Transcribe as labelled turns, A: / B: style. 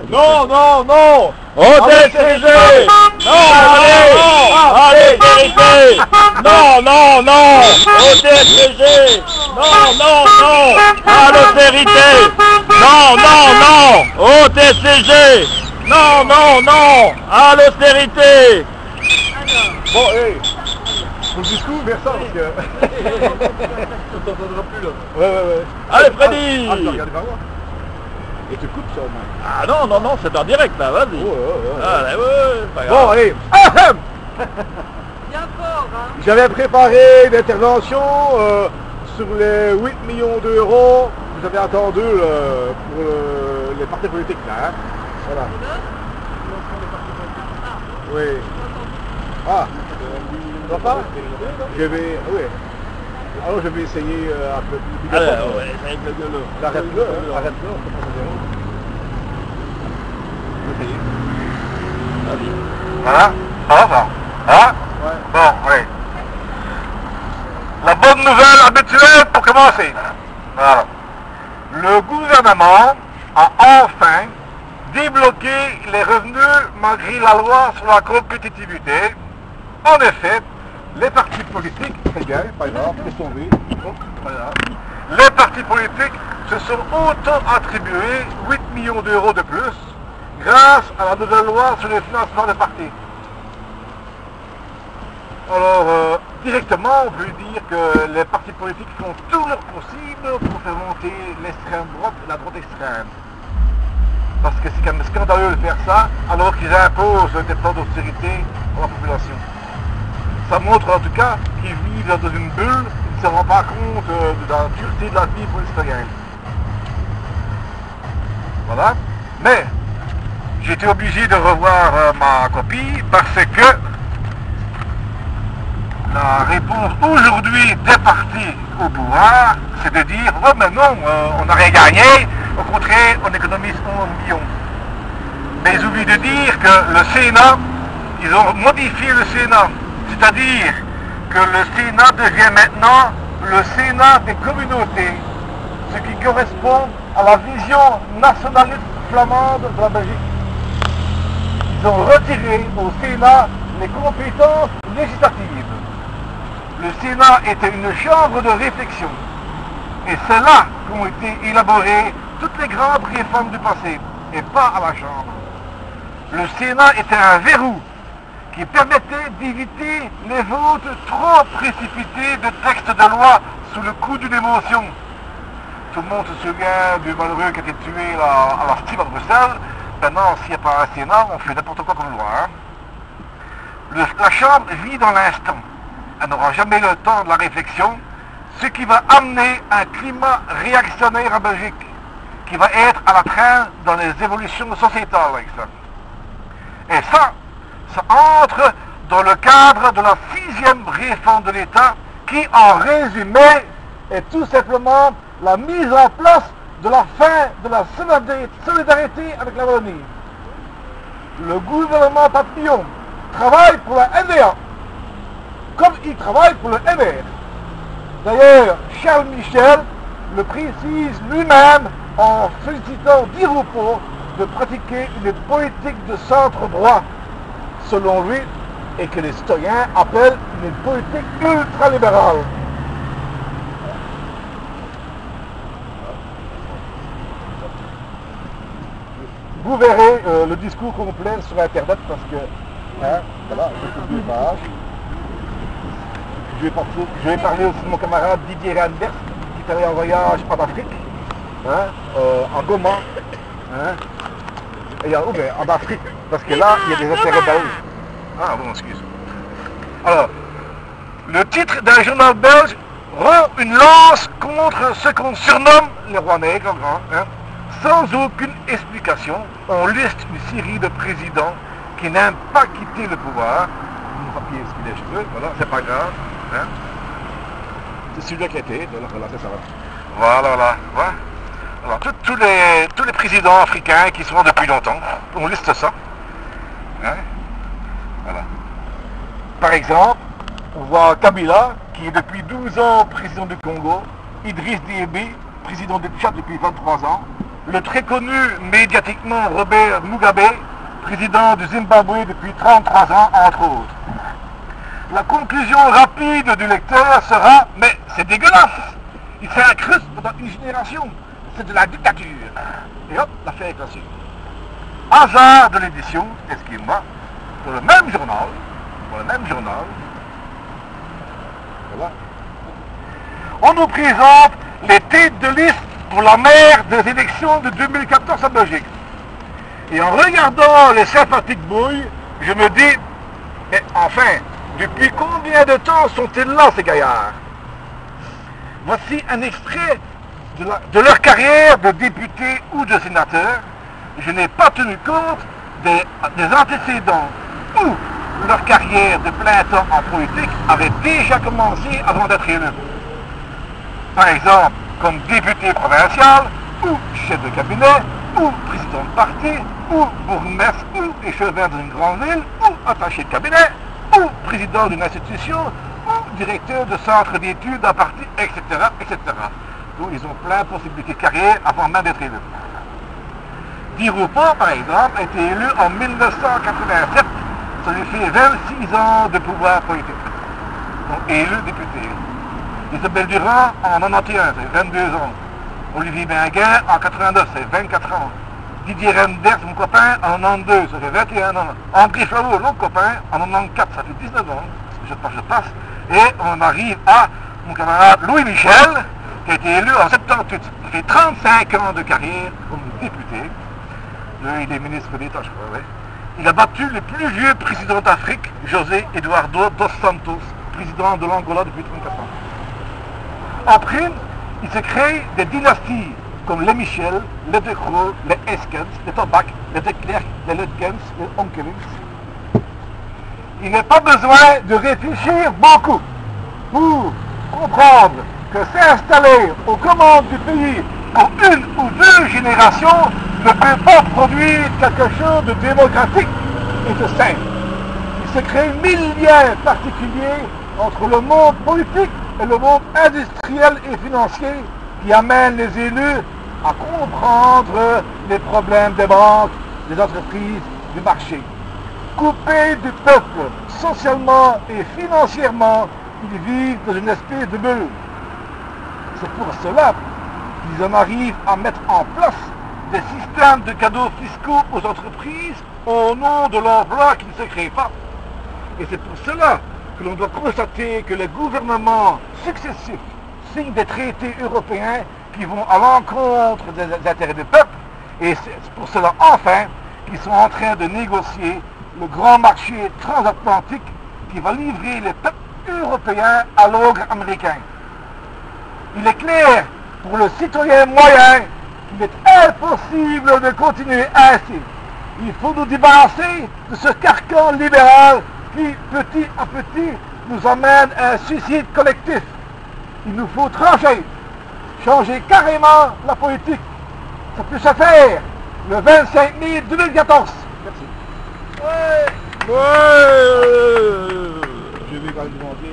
A: Non, non, non.
B: OTCG. Non, allez, vérité. Non, non, non. OTCG. Non, non, non. À l'austérité. Non, non, non. OTCG. Non, non, non. À l'austérité.
A: Bon, hey. Faut le discours, mais ça, parce que...
C: On t'entendra plus là.
A: Ouais.
B: Allez, Freddy.
A: Ah, tu regardes pas moi. Et tu coupes ça au moins.
B: Ah non, non, non, c'est en direct là, vas-y.
A: Ouais.
B: Allez, ouais, pas grave.
A: Bon, allez.
D: Bien fort, hein.
A: J'avais préparé une intervention sur les 8 millions d'euros que vous avez attendu pour les partis politiques là. Hein. Voilà. Oui. Ah. Tu vois pas? Je vais. Oui. Alors je vais essayer un peu plus.
B: Allez, ouais, c'est avec le gueule.
A: Arrête-le, hein. Arrête-le. On peut pas se dire. Je vais essayer.
B: Vas-y.
E: Voilà, ça va ça. Hein?
A: Ouais.
E: Bon, allez. La bonne nouvelle habituelle pour commencer. Voilà. Le gouvernement a enfin débloqué les revenus malgré la loi sur la compétitivité. En effet, les partis politiques,
A: Très bien, pas grave, laisse tomber. Oh, pas grave.
E: les partis politiques se sont auto-attribués 8 millions d'euros de plus grâce à la nouvelle loi sur le financement des partis. Alors, directement, on peut dire que les partis politiques font tout leur possible pour faire monter l'extrême droite et la droite extrême. Parce que c'est quand même scandaleux de faire ça, alors qu'ils imposent des plans d'austérité à la population. Ça montre en tout cas qu'ils vivent dans une bulle, ils ne se rendent pas compte de la dureté de la vie pour les citoyens. Voilà. Mais, j'ai été obligé de revoir ma copie parce que la réponse aujourd'hui des partis au pouvoir, c'est de dire « Oh mais non, on n'a rien gagné, au contraire, on économise 11 millions ». Mais ils oublient de dire que le Sénat, ils ont modifié le Sénat. C'est-à-dire que le Sénat devient maintenant le Sénat des communautés, ce qui correspond à la vision nationaliste flamande de la Belgique. Ils ont retiré au Sénat les compétences législatives. Le Sénat était une chambre de réflexion. Et c'est là qu'ont été élaborées toutes les grandes réformes du passé, et pas à la Chambre. Le Sénat était un verrou qui permettait d'éviter les votes trop précipités de textes de loi sous le coup d'une émotion. Tout le monde se souvient du malheureux qui a été tué à la Stib à Bruxelles. Maintenant, s'il n'y a pas un Sénat, on fait n'importe quoi comme loi. Hein. La Chambre vit dans l'instant. Elle n'aura jamais le temps de la réflexion, ce qui va amener un climat réactionnaire en Belgique, qui va être à la traîne dans les évolutions sociétales avec ça. Et ça entre dans le cadre de la 6e réforme de l'État, qui, en résumé, est tout simplement la mise en place de la fin de la solidarité avec la Wallonie. Le gouvernement Papillon travaille pour la NDA, comme il travaille pour le MR. D'ailleurs, Charles Michel le précise lui-même en félicitant Di Rupo de pratiquer une politique de centre-droit, selon lui, et que les citoyens appellent une politique ultralibérale. Vous verrez le discours complet sur Internet parce que, hein, voilà, je fais 2 pages. Je vais parler aussi de mon camarade Didier Randers, qui est allé en voyage en Afrique, hein, en Goma, hein, et en Afrique, parce que là, il y a des intérêts belges. Ah bon, excuse. Alors, le titre d'un journal belge rend une lance contre ce qu'on surnomme les rois nègres, hein. Sans aucune explication, on liste une série de présidents qui n'aiment pas quitter le pouvoir. Mon papier est les cheveux, voilà, c'est pas grave. Hein? C'est celui-là qui a été, voilà, c'est ça. Voilà. Alors, tous les présidents africains qui sont là depuis longtemps, on liste ça. Hein? Voilà. Par exemple, on voit Kabila, qui est depuis 12 ans président du Congo, Idriss Déby, président du Tchad depuis 23 ans, le très connu médiatiquement Robert Mugabe, président du Zimbabwe depuis 33 ans, entre autres. La conclusion rapide du lecteur sera « Mais c'est dégueulasse! Il s'est incruste pendant une génération, c'est de la dictature !» Et hop, l'affaire est classée. Hasard de l'édition, excuse-moi, pour le même journal, voilà, on nous présente les têtes de liste pour la maire des élections de 2014 en Belgique. Et en regardant les sympathiques bouilles, je me dis, mais enfin, depuis combien de temps sont-ils là, ces gaillards? Voici un extrait de leur carrière de député ou de sénateur. Je n'ai pas tenu compte des antécédents où leur carrière de plein temps en politique avait déjà commencé avant d'être élus. Par exemple, comme député provincial, ou chef de cabinet, ou président de parti, ou bourgmestre, ou échevin d'une grande ville, ou attaché de cabinet, ou président d'une institution, ou directeur de centre d'études d'un parti, etc., etc. Donc ils ont plein de possibilités de carrière avant même d'être élus. Di Rupo, par exemple, a été élu en 1987, ça lui fait 26 ans de pouvoir politique. Donc élu député. Isabelle Durand en 91, c'est 22 ans. Olivier Benguin en 89, c'est 24 ans. Didier Renders, mon copain, en 92, ça fait 21 ans. André Flavot, l'autre copain, en 94, ça fait 19 ans. Je passe. Et on arrive à mon camarade Louis Michel, qui a été élu en 78. Ça fait 35 ans de carrière comme député. Il est ministre d'État, je crois, oui. Il a battu le plus vieux président d'Afrique, José Eduardo dos Santos, président de l'Angola depuis 34 ans. En prime, il se crée des dynasties comme les Michel, les De Croo, les Eskens, les Tobac, les De Klerk, les Lutkens, les Onkelings. Il n'est pas besoin de réfléchir beaucoup pour comprendre que s'installer aux commandes du pays pour une ou deux générations ne peut pas produire quelque chose de démocratique et de sain. Il se crée 1000 liens particuliers entre le monde politique et le monde industriel et financier qui amène les élus à comprendre les problèmes des banques, des entreprises, du marché. Coupés du peuple, socialement et financièrement, ils vivent dans une espèce de bulle. C'est pour cela qu'ils en arrivent à mettre en place des systèmes de cadeaux fiscaux aux entreprises au nom de l'emploi qui ne se crée pas. Et c'est pour cela que l'on doit constater que les gouvernements successifs signent des traités européens qui vont à l'encontre des intérêts du peuple. Et c'est pour cela, enfin, qu'ils sont en train de négocier le grand marché transatlantique qui va livrer les peuples européens à l'ogre américain. Il est clair pour le citoyen moyen qu'il est impossible de continuer ainsi. Il faut nous débarrasser de ce carcan libéral qui, petit à petit, nous amène à un suicide collectif. Il nous faut trancher, changer carrément la politique. Ça peut se faire le 25 mai 2014. Merci.
A: Ouais. Je vais quand même demander...